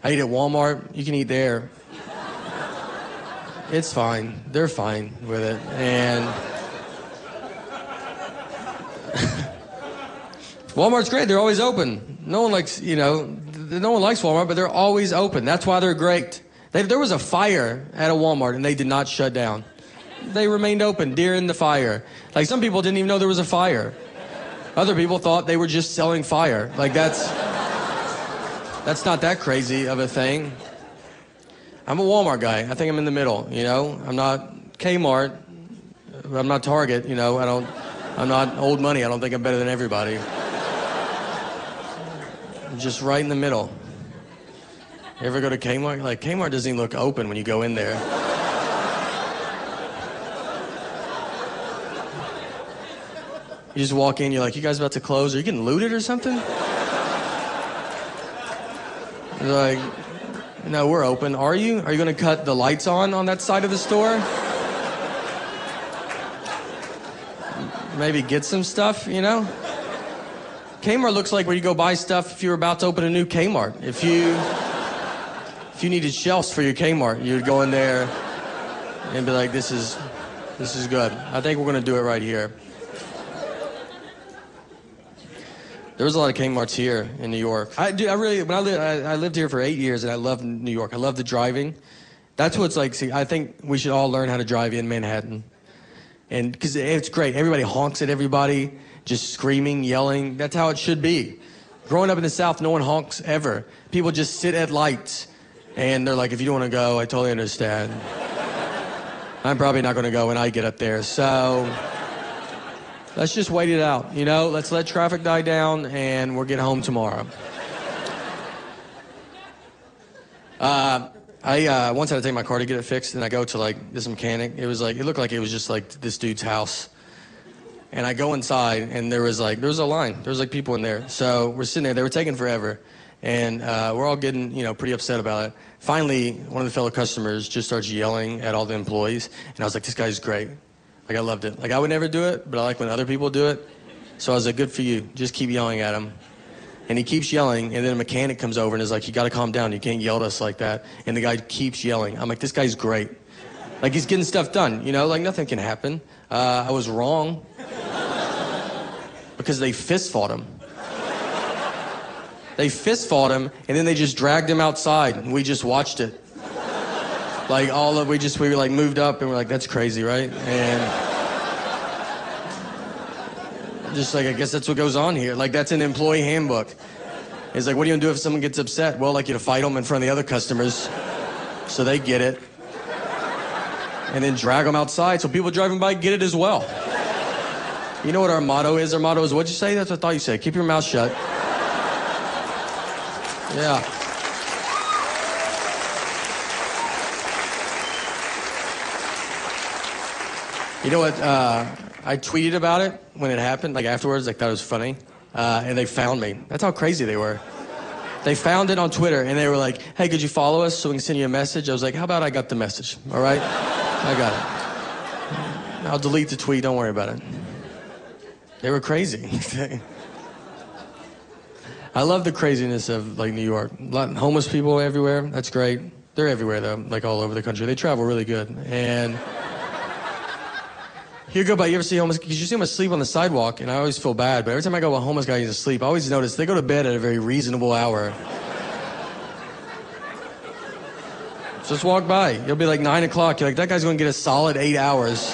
I eat at Walmart. You can eat there. It's fine. They're fine with it. And Walmart's great. They're always open. No one likes, no one likes Walmart, but they're always open. That's why they're great. There was a fire at a Walmart, and they did not shut down. They remained open during the fire. Like, some people didn't even know there was a fire. Other people thought they were just selling fire. Like, that's not that crazy of a thing. I'm a Walmart guy. I think I'm in the middle, I'm not Kmart. I'm not Target, I'm not old money. I don't think I'm better than everybody. I'm just right in the middle. You ever go to Kmart? Like, Kmart doesn't even look open when you go in there. You just walk in, you're like, you guys about to close? Are you getting looted or something? They're like, no, we're open. Are you? Are you going to cut the lights on that side of the store? Maybe get some stuff, Kmart looks like where you go buy stuff if you're about to open a new Kmart. If you needed shelves for your Kmart, you'd go in there and be like, this is good. I think we're going to do it right here. There was a lot of Kmart's here in New York. I lived here for 8 years, and I love New York. I love the driving. That's what it's like. See, I think we should all learn how to drive in Manhattan. And because it's great. Everybody honks at everybody, just screaming, yelling. That's how it should be. Growing up in the South, no one honks ever. People just sit at lights, and they're like, if you don't want to go, I totally understand. I'm probably not going to go when I get up there. So let's just wait it out, Let's let traffic die down, and we'll get home tomorrow. I once had to take my car to get it fixed, and I go to this mechanic. It looked like it was just this dude's house. And I go inside, and there was a line. There was people in there. So we're sitting there. They were taking forever, and we're all getting pretty upset about it. Finally, one of the fellow customers just starts yelling at all the employees, and I was like, this guy's great. I loved it. I would never do it, but I like when other people do it. So I was like, good for you. Just keep yelling at him. And he keeps yelling, and then a mechanic comes over and is like, you got to calm down. You can't yell at us like that. And the guy keeps yelling. I'm like, this guy's great. He's getting stuff done, nothing can happen. I was wrong because they fist fought him. They fist fought him, and then they just dragged him outside, and we just watched it. We moved up, and we're like, that's crazy, right? And just I guess that's what goes on here. That's an employee handbook. It's what are you gonna do if someone gets upset? Well, you to fight them in front of the other customers so they get it. And then drag them outside so people driving by get it as well. You know what our motto is? Our motto is, what'd you say? That's what I thought you said. Keep your mouth shut. Yeah. You know what? I tweeted about it when it happened, afterwards. I thought it was funny. And they found me. That's how crazy they were. They found it on Twitter, and they were like, hey, could you follow us so we can send you a message? I was like, how about I got the message, all right? I got it. I'll delete the tweet. Don't worry about it. They were crazy. I love the craziness of, New York. Homeless people everywhere. That's great. They're everywhere, though, all over the country. They travel really good. And you go by, you ever see homeless, because you see them asleep on the sidewalk, and I always feel bad, but every time I go with a homeless guy who's asleep, I always notice they go to bed at a very reasonable hour. Just walk by. You'll be 9 o'clock. You're like, that guy's going to get a solid 8 hours.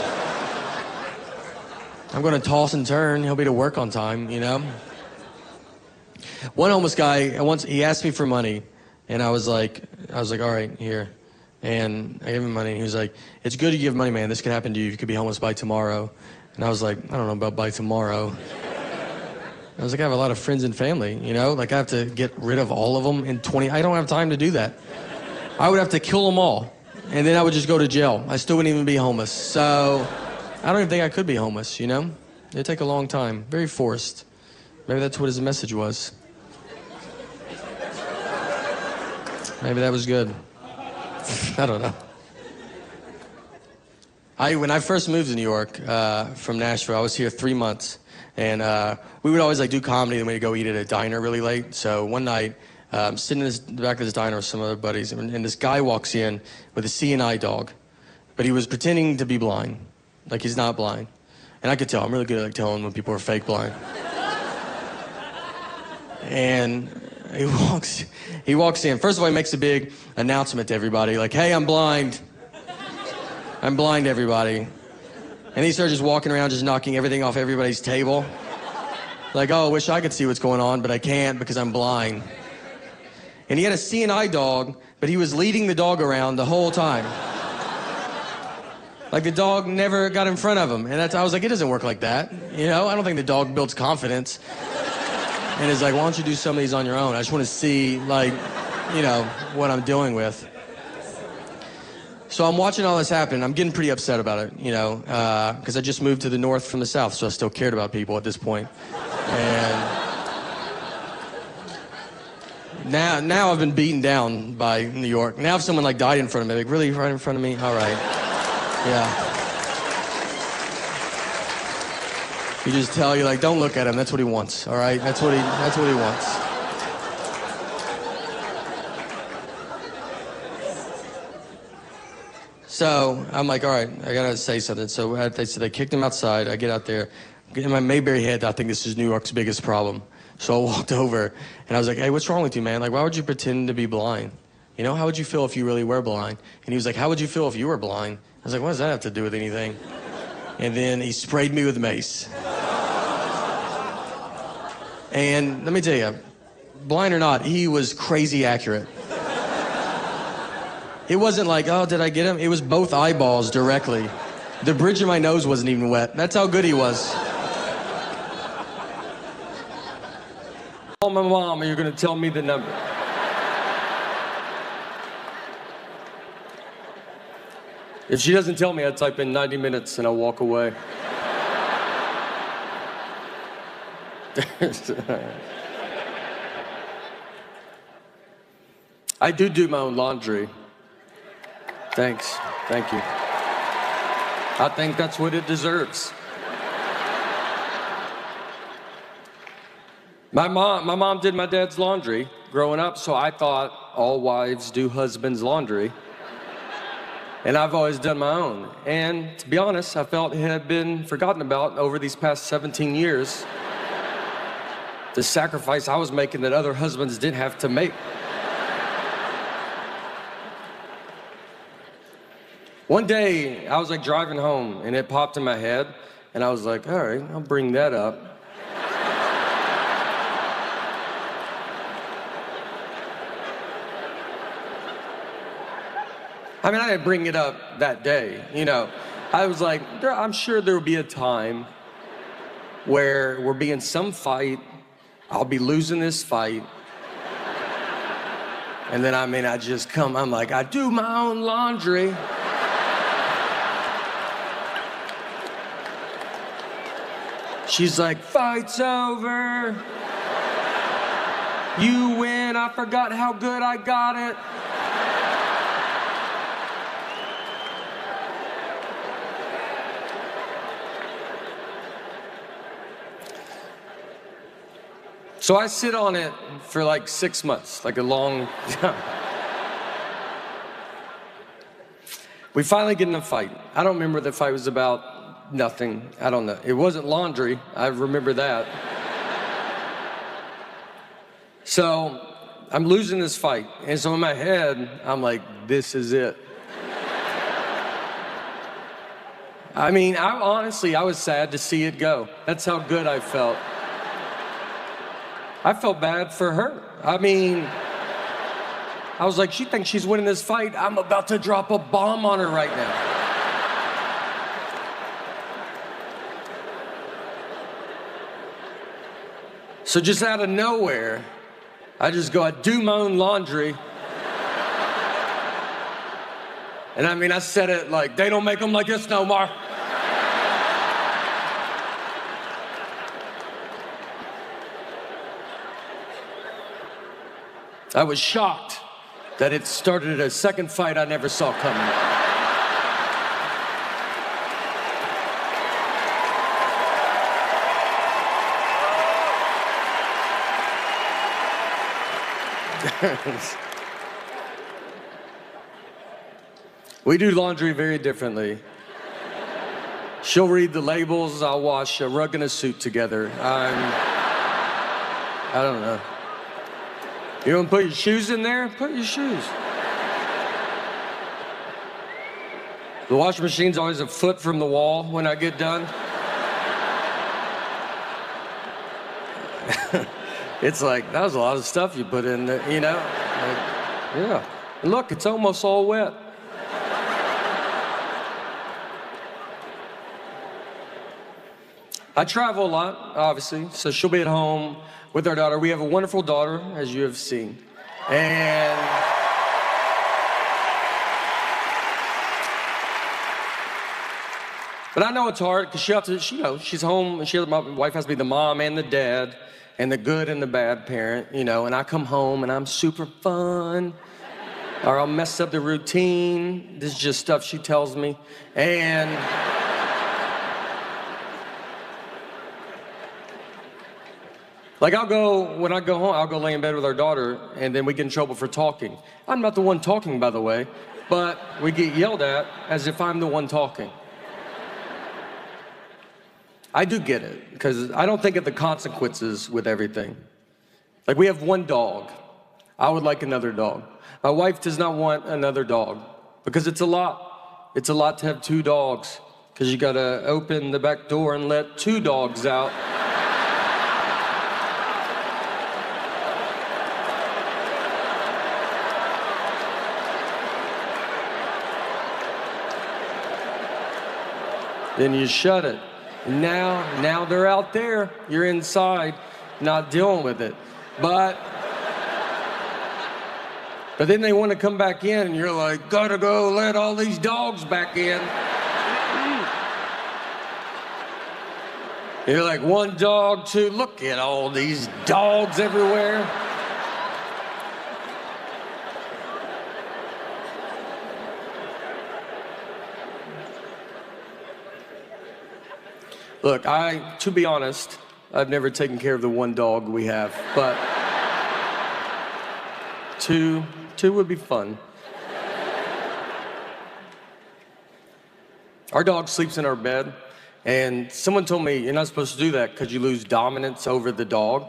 I'm going to toss and turn. He'll be to work on time, One homeless guy, once he asked me for money, and I was like, all right, here. And I gave him money, and he was like, it's good you give money, man. This could happen to you. You could be homeless by tomorrow. And I was like, I don't know about by tomorrow. I was like, I have a lot of friends and family, I have to get rid of all of them in 20. I don't have time to do that. I would have to kill them all, and then I would just go to jail. I still wouldn't even be homeless. So I don't even think I could be homeless, It'd take a long time. Very forced. Maybe that's what his message was. Maybe that was good. I don't know. When I first moved to New York from Nashville, I was here 3 months. And we would always do comedy, and we'd go eat at a diner really late. So one night, sitting in the back of this diner with some other buddies, and this guy walks in with a CNI dog, but he was pretending to be blind, like he's not blind. And I could tell. I'm really good at telling when people are fake blind. And he walks in. First of all, he makes a big announcement to everybody, like, "Hey, I'm blind. I'm blind, everybody." And he started just walking around, just knocking everything off everybody's table. Like, "Oh, I wish I could see what's going on, but I can't because I'm blind." And he had a CNI dog, but he was leading the dog around the whole time. Like, the dog never got in front of him. And I was like, it doesn't work like that. I don't think the dog builds confidence. And he's like, "Why don't you do some of these on your own? I just want to see, what I'm dealing with." So I'm watching all this happen. I'm getting pretty upset about it, because I just moved to the north from the south, so I still cared about people at this point. And now I've been beaten down by New York. Now if someone died in front of me, like, really, right in front of me? All right. Yeah. You just tell you, don't look at him. That's what he wants. All right. That's what he wants. So I'm like, all right, I gotta say something. So they said they kicked him outside. I get out there. In my Mayberry head, I think this is New York's biggest problem. So I walked over and I was like, "Hey, what's wrong with you, man? Why would you pretend to be blind? How would you feel if you really were blind?" And he was like, "How would you feel if you were blind?" I was like, "What does that have to do with anything?" And then he sprayed me with mace. And let me tell you, blind or not, he was crazy accurate. It wasn't like, "Oh, did I get him?" It was both eyeballs directly. The bridge of my nose wasn't even wet. That's how good he was. Call my mom and you're going to tell me the number. If she doesn't tell me, I type in 90 minutes and I'll walk away. I do my own laundry. Thanks. Thank you. I think that's what it deserves. My mom did my dad's laundry growing up, so I thought all wives do husbands' laundry. And I've always done my own. And to be honest, I felt it had been forgotten about over these past 17 years. The sacrifice I was making that other husbands didn't have to make. One day, I was driving home and it popped in my head and I was like, all right, I'll bring that up. I mean, I didn't bring it up that day, I was like, I'm sure there will be a time where we'll be in some fight, I'll be losing this fight, and then I just come, I'm like, I do my own laundry. She's like, fight's over. You win, I forgot how good I got it. So I sit on it for 6 months, a long time. We finally get in a fight. I don't remember what the fight was about. Nothing. I don't know. It wasn't laundry. I remember that. So I'm losing this fight. And so in my head, I'm like, this is it. I mean, I was sad to see it go. That's how good I felt. I felt bad for her. I mean, I was like, she thinks she's winning this fight. I'm about to drop a bomb on her right now. So just out of nowhere, I just go, I do my own laundry. And I said it like, they don't make them like this no more. I was shocked that it started a second fight I never saw coming. We do laundry very differently. She'll read the labels, I'll wash a rug and a suit together. I don't know. You want to put your shoes in there? Put your shoes. The washing machine's always a foot from the wall when I get done. It's like, that was a lot of stuff you put in there, you know? Like, yeah. And look, it's almost all wet. I travel a lot, obviously, so she'll be at home with our daughter. We have a wonderful daughter, as you have seen. And but I know it's hard because she's home and my wife has to be the mom and the dad and the good and the bad parent, you know, and I come home and I'm super fun or I'll mess up the routine. This is just stuff she tells me. And like when I go home, I'll go lay in bed with our daughter and then we get in trouble for talking. I'm not the one talking, by the way, but we get yelled at as if I'm the one talking. I do get it, because I don't think of the consequences with everything. Like, we have one dog. I would like another dog. My wife does not want another dog, because it's a lot. It's a lot to have two dogs, because you gotta open the back door and let two dogs out. Then you shut it. Now they're out there. You're inside, not dealing with it. But then they want to come back in, and you're like, gotta go let all these dogs back in. You're like, one dog, two, look at all these dogs everywhere. Look, to be honest, I've never taken care of the one dog we have, but two would be fun. Our dog sleeps in our bed, and someone told me you're not supposed to do that because you lose dominance over the dog.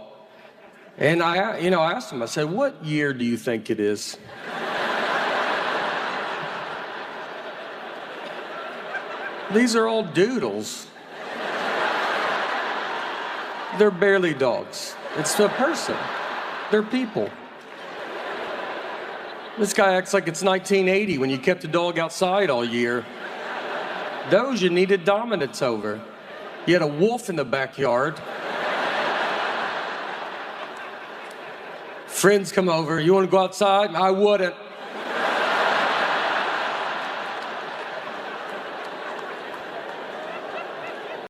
And I asked him, I said, what year do you think it is? These are all doodles. They're barely dogs. It's a person. They're people. This guy acts like it's 1980 when you kept the dog outside all year. Those you needed dominance over. You had a wolf in the backyard. Friends come over. You want to go outside? I wouldn't.